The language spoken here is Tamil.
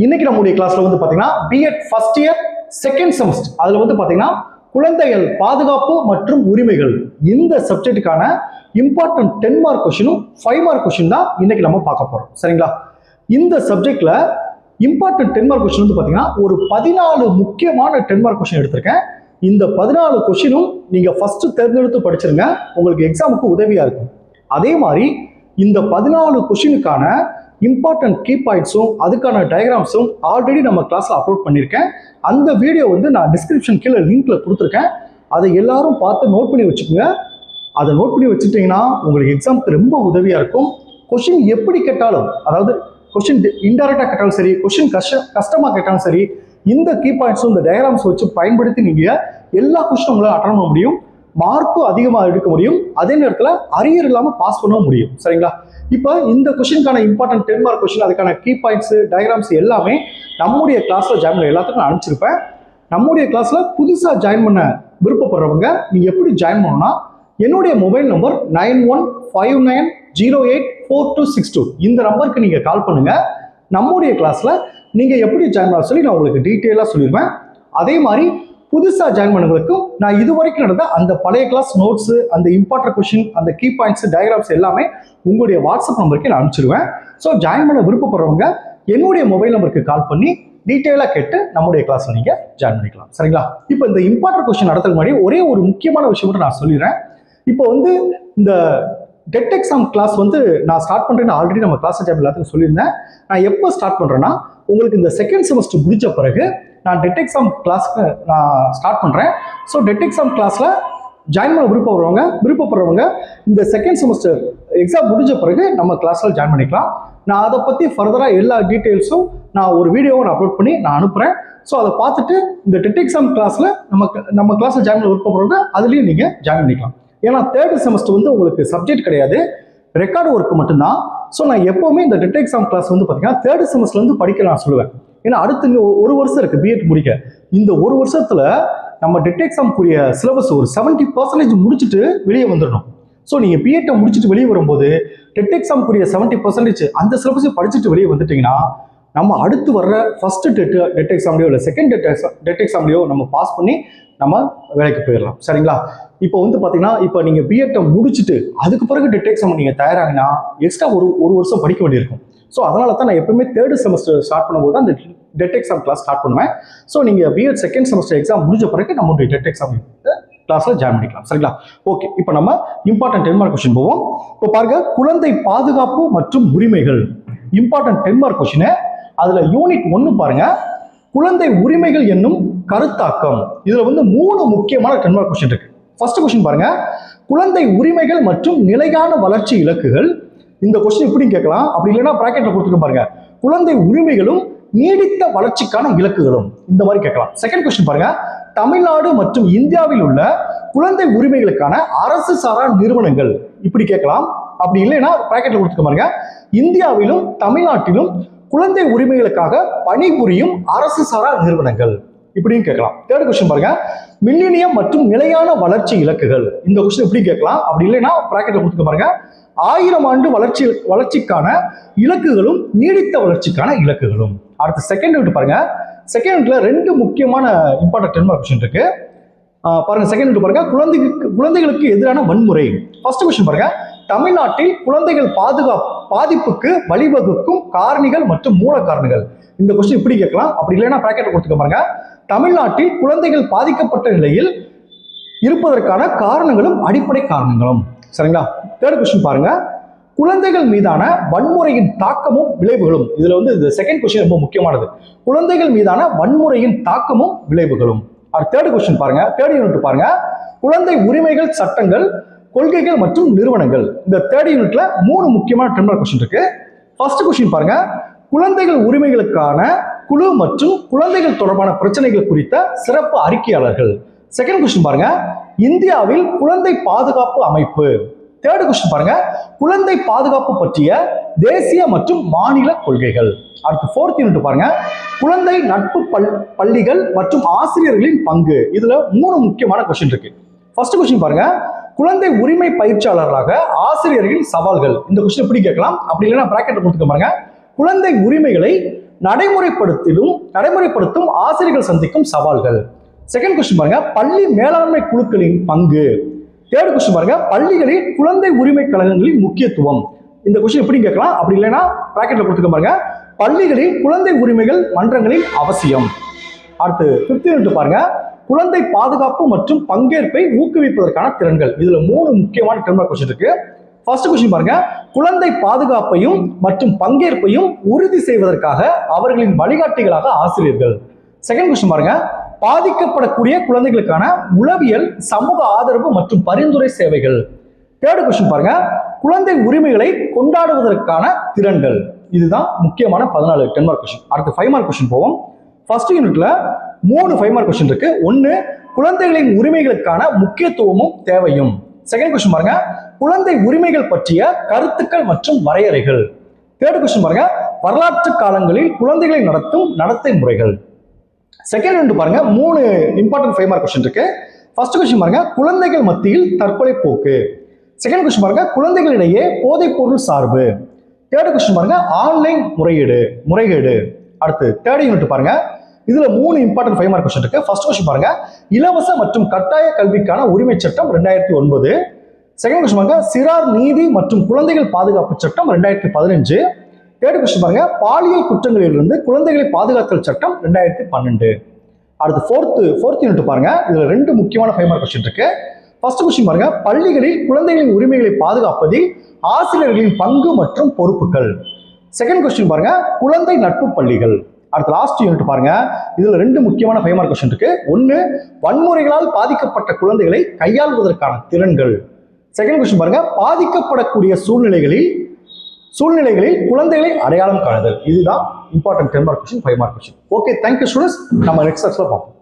இன்னைக்கு நம்முடைய கிளாஸ்ல வந்து பாத்தீங்கன்னா BEd first year second semester அதுல வந்து பாத்தீங்கன்னா குழந்தைகள் பாதுகாப்பு மற்றும் உரிமைகள் இந்த சப்ஜெக்டுக்கான இம்பார்ட்டன்ட் 10 மார்க் கொஸ்டினும் 5 மார்க் கொஸ்டின் தான் இன்னைக்கு நம்ம பார்க்க போறோம். சரிங்களா? இந்த சப்ஜெக்ட்ல இம்பார்ட்டன்ட் 10 மார்க் கொஸ்டின் வந்து பாத்தீங்கன்னா ஒரு 14 முக்கியமான 10 மார்க் கொஸ்டின் எடுத்திருக்கேன். இந்த 14 கொஸ்டினும் நீங்க ஃபர்ஸ்ட் தேர்ந்தெடுத்து படிச்சிருங்க, உங்களுக்கு எக்ஸாமுக்கு உதவியா இருக்கும். அதே மாதிரி இந்த 14 கொஸ்டினுக்கான இம்பார்ட்டன்ட் கீ பாயிண்ட்ஸும் அதுக்கான டயக்ராம்ஸும் ஆல்ரெடி நம்ம கிளாஸ்ல அப்லோட் பண்ணியிருக்கேன். அந்த வீடியோ வந்து நான் டிஸ்கிரிப்ஷன் கீழே லிங்க்ல கொடுத்துருக்கேன். அதை எல்லாரும் பார்த்து நோட் பண்ணி வச்சுக்கோங்க. அதை நோட் பண்ணி வச்சுட்டீங்கன்னா உங்களுக்கு எக்ஸாமுக்கு ரொம்ப உதவியா இருக்கும். கொஸ்டின் எப்படி கேட்டாலும், அதாவது கொஸ்டின் இன்டைரக்டா கேட்டாலும் சரி, கொஸ்டின் கஷ்டமா கேட்டாலும் சரி, இந்த கீ பாயிண்ட்ஸும் இந்த டயக்ராம்ஸ் வச்சு பயன்படுத்தி நீங்க எல்லா கொஸ்டினும் உங்களால் அட்டன் பண்ண முடியும், மார்க்கும் அதிகமாக எடுக்க முடியும், அதே நேரத்தில் அரியர் இல்லாமல் பாஸ் பண்ண முடியும். சரிங்களா? இப்போ இந்த கொஸ்டினுக்கான இம்பார்ட்டன்ட் 10 மார்க் கொஸ்டின், அதுக்கான கீ பாயிண்ட்ஸ் டயக்ராம்ஸ் எல்லாமே நம்முடைய கிளாஸ்ல ஜாயின் பண்ண எல்லாத்துக்கும் நான் அனுப்பிச்சிருப்பேன். நம்முடைய கிளாஸ்ல புதுசாக ஜாயின் பண்ண விருப்பப்படுறவங்க நீங்க எப்படி ஜாயின் பண்ணணும்னா, என்னுடைய மொபைல் நம்பர் 9159084262 இந்த நம்பருக்கு நீங்க கால் பண்ணுங்க. நம்முடைய கிளாஸ்ல நீங்க எப்படி ஜாயின் பண்ண சொல்லி நான் உங்களுக்கு டீட்டெயிலாக சொல்லிடுவேன். அதே மாதிரி புதுசாக ஜாயின் பண்ணவங்களுக்கும் நான் இது வரைக்கும் நடந்த அந்த பழைய கிளாஸ் நோட்ஸ், அந்த இம்பார்ட்டன்ட் கொஸ்டின், அந்த கீ பாயிண்ட்ஸ் டயக்ராம்ஸ் எல்லாமே உங்களுடைய வாட்ஸ்அப் நம்பருக்கு நான் அனுப்பிச்சிருவேன். ஸோ ஜாயின் பண்ண விருப்பப்படுறவங்க என்னுடைய மொபைல் நம்பருக்கு கால் பண்ணி டீட்டெயிலாக கேட்டு நம்முடைய கிளாஸ்ல நீங்க ஜாயின் பண்ணிக்கலாம். சரிங்களா? இப்போ இந்த இம்பார்ட்டன்ட் கொஸ்டின் நடத்துறதுக்கு முன்னாடி ஒரே ஒரு முக்கியமான விஷயம் மட்டும் நான் சொல்லிடுறேன். இப்போ வந்து இந்த டெட் எக்ஸாம் கிளாஸ் வந்து நான் ஸ்டார்ட் பண்றேன்னு ஆல்ரெடி நம்ம கிளாஸ் ஜாயின் எல்லாத்துக்கும் சொல்லியிருந்தேன். நான் எப்போ ஸ்டார்ட் பண்றேன்னா, உங்களுக்கு இந்த செகண்ட் செமஸ்டர் முடிஞ்ச பிறகு நான் டெட் எக்ஸாம் கிளாஸ்க்கு நான் ஸ்டார்ட் பண்ணுறேன். ஸோ டெட் எக்ஸாம் கிளாஸில் ஜாயின் பண்ண விருப்பப்படுறவங்க இந்த செகண்ட் செமஸ்டர் எக்ஸாம் முடிஞ்ச பிறகு நம்ம கிளாஸில் ஜாயின் பண்ணிக்கலாம். நான் அதை பற்றி ஃபர்தராக எல்லா டீட்டெயில்ஸும் நான் ஒரு வீடியோவை நான் அப்லோட் பண்ணி நான் அனுப்புகிறேன். ஸோ அதை பார்த்துட்டு இந்த டெட் எக்ஸாம் கிளாஸில் நம்ம கிளாஸில் ஜாயின் பண்ண விருப்பப்படுறவங்க அதுலேயும் நீங்கள் ஜாயின் பண்ணிக்கலாம். ஏன்னா தேர்ட் செமஸ்டர் வந்து உங்களுக்கு சப்ஜெக்ட் கிடையாது, ரெக்கார்டு ஒர்க் மட்டும்தான். ஸோ நான் எப்போவுமே இந்த டெட் எக்ஸாம் கிளாஸ் வந்து பார்த்தீங்கன்னா தேர்ட் செமஸ்டர்லேருந்து படிக்க நான் சொல்லுவேன். ஏன்னா அடுத்து ஒரு வருஷம் இருக்கு பிஎட் முடிக்க. இந்த ஒரு வருஷத்துல நம்ம டெட் எக்ஸாம்க்குரிய சிலபஸ் ஒரு 70% முடிச்சுட்டு வெளியே வந்துடணும். ஸோ நீங்க பிஎட்டை முடிச்சுட்டு வெளியே வரும்போது டெட் எக்ஸாம்க்குரிய 70% அந்த சிலபஸை படிச்சுட்டு வெளியே வந்துட்டீங்கன்னா நம்ம அடுத்து வர்ற ஃபர்ஸ்ட் டெட் எக்ஸாம்லையோ இல்லை செகண்ட் டெட் எக்ஸாம்லையோ நம்ம பாஸ் பண்ணி நம்ம வேலைக்கு போயிடலாம். சரிங்களா? இப்போ வந்து பார்த்தீங்கன்னா, இப்போ நீங்கள் பிஎட்டை முடிச்சுட்டு அதுக்கு பிறகு டெட் எக்ஸாம் நீங்கள் தயாராகினா எக்ஸ்ட்ரா ஒரு வருஷம் படிக்க வேண்டியிருக்கும். ஸோ அதனால தான் நான் எப்பவுமே தேர்ட் செமஸ்டர் ஸ்டார்ட் பண்ணும்போது அந்த டெட் எக்ஸாம் கிளாஸ் ஸ்டார்ட் பண்ணுவேன். ஸோ நீங்கள் பிஎட் செகண்ட் செமஸ்டர் எக்ஸாம் முடிஞ்ச பிறகு நம்மளுடைய டெட் எக்ஸாம் கிளாஸில் ஜாயின் பண்ணிக்கலாம். சரிங்களா? ஓகே, இப்போ நம்ம இம்பார்ட்டன்ட் 10 மார்க் கொஸ்டின் போவோம். இப்போ பாருங்க, குழந்தை பாதுகாப்பு மற்றும் உரிமைகள் இம்பார்ட்டன்ட் 10 மார்க் கொஸ்டின். அதுல யூனிட் 1 பாருங்க, குழந்தை உரிமைகள் என்னும் கருத்தாக்கம். இதுல வந்து 3 முக்கியமான 10 மார்க் கொஸ்டின் இருக்கு. ஃபர்ஸ்ட் கொஸ்டின் பாருங்க, குழந்தை உரிமைகள் மற்றும் நிலையான வளர்ச்சி இலக்குகள். இந்த கொஸ்டின் எப்படி கேட்கலாம், அப்படி இல்லைன்னா பிராக்கெட்ல கொடுத்துட்டு பாருங்க, குழந்தை உரிமைகளும் நீடித்த வளர்ச்சிக்கான இலக்குகளும், இந்த மாதிரி கேட்கலாம். செகண்ட் கொஸ்டின் பாருங்க, தமிழ்நாடு மற்றும் இந்தியாவில் உள்ள குழந்தை உரிமைகளுக்கான அரசு சாரா நிறுவனங்கள், இப்படி கேட்கலாம். அப்படி இல்லைன்னா பிராக்கெட்ல கொடுத்துட்டு பாருங்க, இந்தியாவிலும் தமிழ்நாட்டிலும் குழந்தை உரிமைகளுக்காக பணிபுரியும் அரசு சாரா நிறுவனங்கள், இப்படியும் கேட்கலாம். தேர்ட் கொஸ்டின் பாருங்க, மில்லினியம் மற்றும் நிலையான வளர்ச்சி இலக்குகள். இந்த கொஸ்டின் எப்படி கேட்கலாம், அப்படி இல்லைன்னா பிராக்கெட்ல கொடுத்துட்டு பாருங்க, 1000 ஆண்டு வளர்ச்சிக்கான இலக்குகளும் நீடித்த வளர்ச்சிக்கான இலக்குகளும். அடுத்து செகண்ட் யூனிட் பாருங்க, செகண்ட் யூனிட்ல 2 முக்கியமான இம்பார்ட்டன்ட் 10 மார்க் கொஸ்டின் இருக்கு. பாருங்க, செகண்ட் யூனிட் பாருங்க, குழந்தைகளுக்கு எதிரான வன்முறை. ஃபர்ஸ்ட் கொஸ்டின் பாருங்க, தமிழ்நாட்டில் குழந்தைகள் பாதிப்புக்கு வழிவகுக்கும் காரணிகள் மற்றும் மூல காரணங்கள். இந்த கொஸ்டின் இப்படி கேட்கலாம். அப்படி இல்லைன்னா பிராக்கெட் கொடுத்துக்க பாருங்க, தமிழ்நாட்டில் குழந்தைகள் பாதிக்கப்பட்ட நிலையில் இருப்பதற்கான காரணங்களும் அடிப்படை காரணங்களும். சரிங்களா? தேர்ட் கொஸ்டின் பாருங்க, குழந்தைகள் மீதான வன்முறையின் தாக்கமும் விளைவுகளும். இதுல வந்து இந்த செகண்ட் கொஸ்டின் ரொம்ப முக்கியமானது, குழந்தைகள் மீதான வன்முறையின் தாக்கமும் விளைவுகளும். தேர்ட் கொஸ்டின் பாருங்க, தேர்ட் யூனிட் பாருங்க, குழந்தை உரிமைகள் சட்டங்கள் கொள்கைகள் மற்றும் நிறுவனங்கள். இந்த தேர்ட் யூனிட்ல 3 முக்கியமான 10 மார்க் கொஸ்டின் இருக்கு. ஃபர்ஸ்ட் கொஸ்டின் பாருங்க, குழந்தைகள் உரிமைகளுக்கான குழு மற்றும் குழந்தைகள் தொடர்பான பிரச்சனைகள் குறித்த சிறப்பு அறிக்கையாளர்கள். செகண்ட் கொஸ்டின் பாருங்க, இந்தியாவில் குழந்தை பாதுகாப்பு அமைப்பு. தேர்ட் கொஸ்டின் பாருங்க, குழந்தை பாதுகாப்பு பற்றிய தேசிய மற்றும் மாநில கொள்கைகள். அடுத்து ஃபோர்த் யூனிட் பாருங்க, குழந்தை நட்பு பள்ளிகள் மற்றும் ஆசிரியர்களின் பங்கு. இதுல 3 முக்கியமான கொஸ்டின் இருக்கு. ஃபர்ஸ்ட் கொஸ்டின் பாருங்க, குழந்தை உரிமை பயிற்சியாளர்களாக ஆசிரியர்களின் சவால்கள். இந்த கொஸ்டின் எப்படி கேட்கலாம், அப்படி இல்லைன்னா பிராக்கெட் கொடுத்துக்க பாருங்க, குழந்தை உரிமைகளை நடைமுறைப்படுத்தும் ஆசிரியர்கள் சந்திக்கும் சவால்கள். செகண்ட் கொஸ்டின் பாருங்க, பள்ளி மேலாண்மை குழுக்களின் பங்கு. தேர்ட் கொஸ்டின் பாருங்க, பள்ளிகளில் குழந்தை உரிமை கழகங்களின் முக்கியத்துவம். இந்த கொஸ்டின் எப்படி கேட்கலாம், அப்படி இல்லைன்னா பிராக்கெட்ல கொடுத்துக்க பாருங்க, பள்ளிகளில் குழந்தை உரிமைகள் மன்றங்களின் அவசியம். அடுத்து 5th யூனிட் பாருங்க, குழந்தை பாதுகாப்பு மற்றும் பங்கேற்பை ஊக்குவிப்பதற்கான திறன்கள். இதுல 3 முக்கியமான டெர்ம் கொஸ்டின் இருக்கு. ஃபர்ஸ்ட் கொஸ்டின் பாருங்க, குழந்தை பாதுகாப்பையும் மற்றும் பங்கேற்பையும் உறுதி செய்வதற்காக அவர்களின் வழிகாட்டிகளாக ஆசிரியர்கள். செகண்ட் கொஸ்டின் பாருங்க, பாதிக்கப்படக்கூடிய குழந்தைகளுக்கான உளவியல், சமூக ஆதரவு மற்றும் பரிந்துரை சேவைகள். தேர்ட் கொஸ்டின் பாருங்க, குழந்தை உரிமைகளை கொண்டாடுவதற்கான திறன்கள். இதுதான் முக்கியமான 14 10 மார்க் கொஸ்டின். அடுத்து 5 மார்க் கொஸ்டின் போவோம். ஃபர்ஸ்ட் யூனிட்ல 3 5 மார்க் கொஸ்டின் இருக்கு. 1, குழந்தைகளின் உரிமைகளுக்கான முக்கியத்துவமும் தேவையும். செகண்ட் கொஸ்டின் பாருங்க, குழந்தை உரிமைகள் பற்றிய கருத்துக்கள் மற்றும் வரையறைகள். தேர்ட் கொஸ்டின் பாருங்க, வரலாற்று காலங்களில் குழந்தைகளை நடத்தும் நடத்தை முறைகள். செகண்ட் யூனிட் பாருங்க, 3 இம்பார்ட்டன்ட் 5 மார்க் கொஸ்டின் இருக்கு. ஃபர்ஸ்ட் கொஸ்டின் பாருங்க, குழந்தைகள் மத்தியில் தற்கொலை போக்கு. செகண்ட் கொஸ்டின் பாருங்க, குழந்தைகளிடையே போதைப் பொருள் சார்பு. தேர்ட் கொஸ்டின் பாருங்க, ஆன்லைன் முறைகேடு. அடுத்து தேர்ட் யூனிட் பாருங்க, இதுல 3 இம்பார்ட்டன்ட் 5 மார்க் கொஸ்டின் இருக்கு. ஃபர்ஸ்ட் கொஸ்டின் பாருங்க, இலவச மற்றும் கட்டாய கல்விக்கான உரிமை சட்டம் 2009. செகண்ட் கொஸ்டின் பாருங்க, சிறார் நீதி மற்றும் குழந்தைகள் பாதுகாப்பு சட்டம் 2015. தேர்ட் கொஸ்டின் பாருங்க, பாலியல் குற்றங்களிலிருந்து குழந்தைகளை பாதுகாத்தல் சட்டம் 2012. அடுத்து ஃபோர்த் யூனிட் பாருங்க, இதுல 2 முக்கியமான 5 மார்க் கொஸ்டின் இருக்கு. ஃபர்ஸ்ட் கொஸ்டின் பாருங்க, பள்ளிகளில் குழந்தைகளின் உரிமைகளை பாதுகாப்பதில் ஆசிரியர்களின் பங்கு மற்றும் பொறுப்புகள். செகண்ட் கொஸ்டின் பாருங்க, குழந்தை நட்பு பள்ளிகள். அடுத்த லாஸ்ட் யூனிட் பாருங்க, இதுல 2 முக்கியமான 5 மார்க் கொஸ்டின் இருக்கு. 1, வன்முறைகளால் பாதிக்கப்பட்ட குழந்தைகளை கையாள்வதற்கான திறன்கள். செகண்ட் கொஸ்டின் பாருங்க, பாதிக்கப்படக்கூடிய சூழ்நிலைகளில் குழந்தைகளை அடையாளம் காணுதல். இதுதான் important 10 mark question 5 mark question. Okay, thank you students. நம்ம நெக்ஸ்ட் கிளாஸ்ல பார்ப்போம்.